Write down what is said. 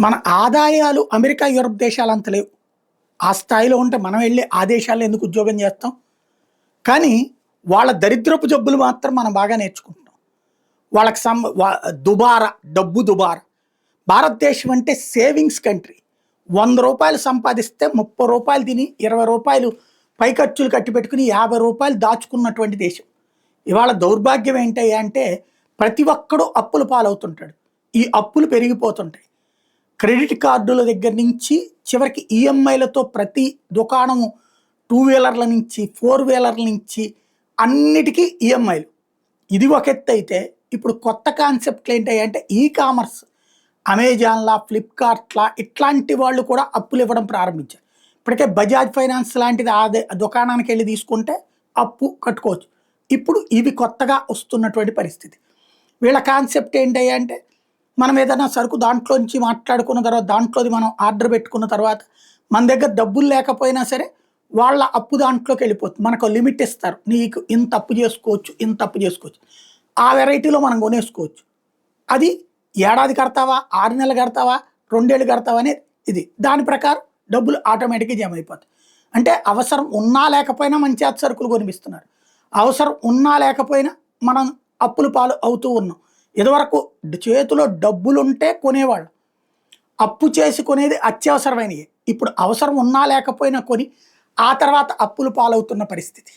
మన ఆదాయాలు America, Europe దేశాలంత లేవు. ఆ స్థాయిలో ఉంటే మనం వెళ్ళి ఆ దేశాల్లో ఎందుకు ఉద్యోగం చేస్తాం? కానీ వాళ్ళ దరిద్రపు జబ్బులు మాత్రం మనం బాగా నేర్చుకుంటున్నాం. వాళ్ళకి దుబారా, డబ్బు దుబారా. భారతదేశం అంటే సేవింగ్స్ కంట్రీ. రూ. 100 సంపాదిస్తే రూ. 30 తిని, రూ. 20 పై ఖర్చులు కట్టిపెట్టుకుని రూ. 50 దాచుకున్నటువంటి దేశం. ఇవాళ దౌర్భాగ్యం ఏంటయ్యా అంటే ప్రతి ఒక్కడు అప్పుల పాలవుతుంటాడు. ఈ అప్పులు పెరిగిపోతుంటాయి. క్రెడిట్ కార్డుల దగ్గర నుంచి చివరికి ఈఎంఐలతో ప్రతి దుకాణము 2 వీలర్ల నుంచి 4 వీలర్ల నుంచి అన్నిటికీ ఈఎంఐలు. ఇది ఒక ఎత్తు అయితే ఇప్పుడు కొత్త కాన్సెప్ట్లు ఏంటంటే ఈ కామర్స్, అమెజాన్లా, ఫ్లిప్కార్ట్లా ఇట్లాంటి వాళ్ళు కూడా అప్పులు ఇవ్వడం ప్రారంభించారు. ఇప్పటికే బజాజ్ ఫైనాన్స్ లాంటిది దుకాణానికి వెళ్ళి తీసుకుంటే అప్పు కట్టుకోవచ్చు. ఇప్పుడు ఇవి కొత్తగా వస్తున్నటువంటి పరిస్థితి. వీళ్ళ కాన్సెప్ట్ ఏంటంటే మనం ఏదైనా సరుకు దాంట్లో నుంచి మాట్లాడుకున్న తర్వాత దాంట్లోది మనం ఆర్డర్ పెట్టుకున్న తర్వాత మన దగ్గర డబ్బులు లేకపోయినా సరే వాళ్ళ అప్పు దాంట్లోకి వెళ్ళిపోతుంది. మనకు లిమిట్ ఇస్తారు, నీకు ఇంత అప్పు చేసుకోవచ్చు, ఇంత అప్పు చేసుకోవచ్చు. ఆ వెరైటీలో మనం కొనేసుకోవచ్చు. అది ఏడాది కడతావా, 6 నెలలు కడతావా, 2 ఏళ్ళు కడతావా అనేది ఇది. దాని ప్రకారం డబ్బులు ఆటోమేటిక్గా జమ అయిపోతాయి. అంటే అవసరం ఉన్నా లేకపోయినా మంచి సరుకులు కొనిపిస్తున్నారు. అవసరం ఉన్నా లేకపోయినా మనం అప్పుల పాలు అవుతూ ఉన్నాం. ఇదివరకు చేతిలో డబ్బులుంటే కొనేవాళ్ళు, అప్పు చేసి కొనేది అత్యవసరమైనవి. ఇప్పుడు అవసరం ఉన్నా లేకపోయినా కొని ఆ తర్వాత అప్పులు పాలవుతున్న పరిస్థితి.